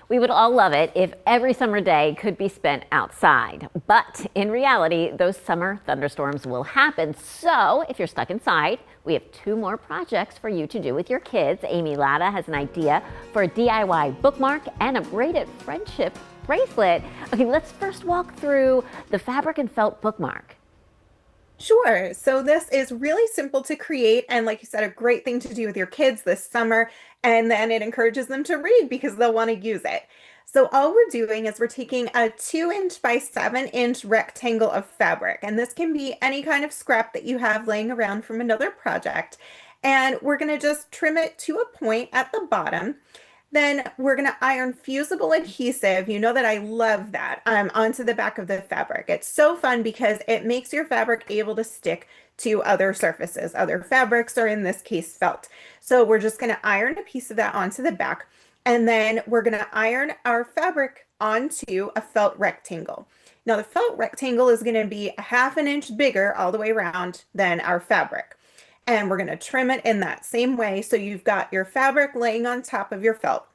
We would all love it if every summer day could be spent outside. But in reality, those summer thunderstorms will happen. So if you're stuck inside, we have two more projects for you to do with your kids. Amy Latta has an idea for a DIY bookmark and a braided friendship bracelet. Okay, let's first walk through the fabric and felt bookmark. Sure. So this is really simple to create and like you said, a great thing to do with your kids this summer. And then it encourages them to read because they'll want to use it. So all we're doing is we're taking a 2" by 7" rectangle of fabric. And this can be any kind of scrap that you have laying around from another project. And we're going to just trim it to a point at the bottom. Then we're going to iron fusible adhesive. You know that I love that onto the back of the fabric. It's so fun because it makes your fabric able to stick to other surfaces, other fabrics, or in this case, felt. So we're just going to iron a piece of that onto the back. And then we're going to iron our fabric onto a felt rectangle. Now the felt rectangle is going to be a 1/2 inch bigger all the way around than our fabric. And we're going to trim it in that same way. So you've got your fabric laying on top of your felt.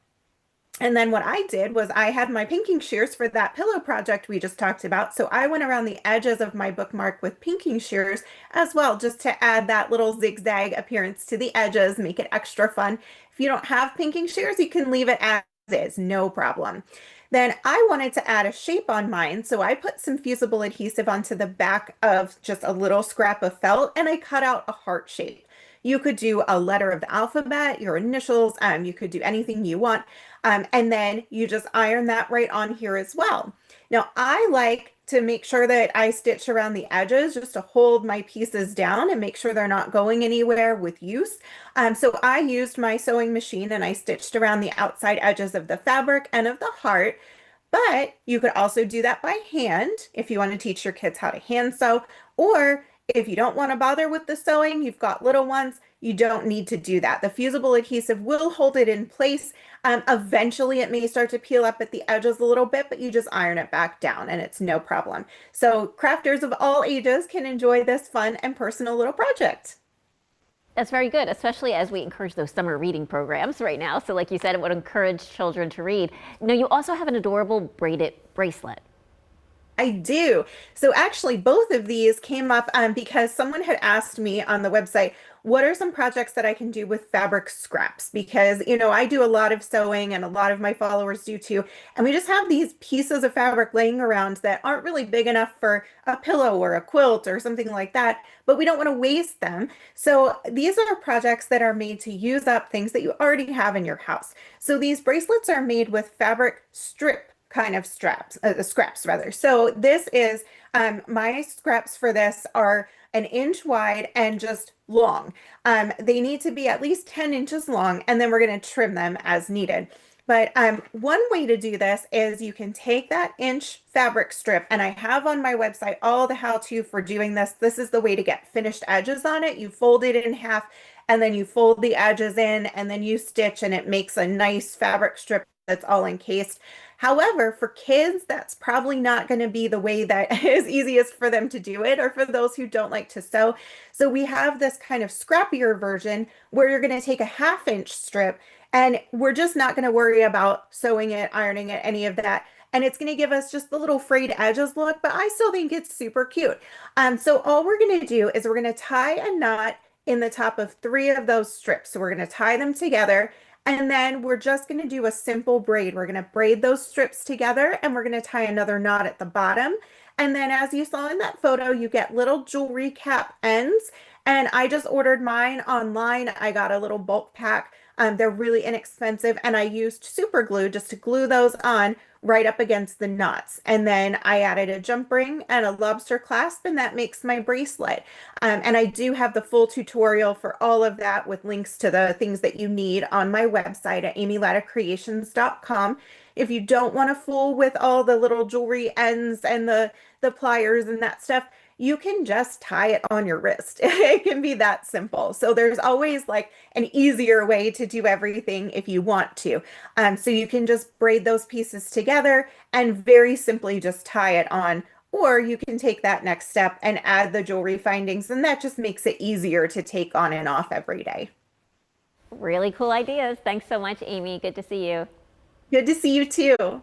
And then what I did was I had my pinking shears for that pillow project we just talked about. So I went around the edges of my bookmark with pinking shears as well, just to add that little zigzag appearance to the edges, make it extra fun. If you don't have pinking shears, you can leave it as is, no problem. Then I wanted to add a shape on mine, so I put some fusible adhesive onto the back of just a little scrap of felt and I cut out a heart shape. You could do a letter of the alphabet, your initials, you could do anything you want. And then you just iron that right on here as well. Now I like to make sure that I stitch around the edges just to hold my pieces down and make sure they're not going anywhere with use. So I used my sewing machine and I stitched around the outside edges of the fabric and of the heart. But you could also do that by hand if you want to teach your kids how to hand sew, or if you don't want to bother with the sewing, you've got little ones, you don't need to do that. The fusible adhesive will hold it in place. Eventually, it may start to peel up at the edges a little bit, but you just iron it back down and it's no problem. So crafters of all ages can enjoy this fun and personal little project. That's very good, especially as we encourage those summer reading programs right now. So like you said, it would encourage children to read. Now, you also have an adorable braided bracelet. I do. So actually, both of these came up because someone had asked me on the website, what are some projects that I can do with fabric scraps? Because, I do a lot of sewing and a lot of my followers do too. And we just have these pieces of fabric laying around that aren't really big enough for a pillow or a quilt or something like that, but we don't want to waste them. So these are projects that are made to use up things that you already have in your house. So these bracelets are made with fabric strip kind of scraps rather. So this is my scraps for this are 1" wide and just long. They need to be at least 10 inches long, and then we're going to trim them as needed. But one way to do this is you can take that inch fabric strip, and I have on my website all the how-to for doing this. This is the way to get finished edges on it. You fold it in half, and then you fold the edges in, and then you stitch, and it makes a nice fabric strip that's all encased. However, for kids, that's probably not going to be the way that is easiest for them to do it, or for those who don't like to sew. So we have this kind of scrappier version where you're going to take a 1/2 inch strip, and we're just not going to worry about sewing it, ironing it, any of that. And it's going to give us just the little frayed edges look, but I still think it's super cute. So all we're going to do is we're going to tie a knot in the top of 3 of those strips. So we're going to tie them together. And then we're just going to do a simple braid. We're going to braid those strips together and we're going to tie another knot at the bottom. And then as you saw in that photo, you get little jewelry cap ends. And I just ordered mine online. I got a little bulk pack. They're really inexpensive. And I used super glue just to glue those on right up against the knots. And then I added a jump ring and a lobster clasp, and that makes my bracelet. And I do have the full tutorial for all of that with links to the things that you need on my website at amylattacreations.com. If you don't want to fool with all the little jewelry ends and the pliers and that stuff, you can just tie it on your wrist. It can be that simple. So there's always like an easier way to do everything if you want to. So you can just braid those pieces together and very simply just tie it on. Or you can take that next step and add the jewelry findings, and that just makes it easier to take on and off every day. Really cool ideas. Thanks so much, Amy. Good to see you. Good to see you too.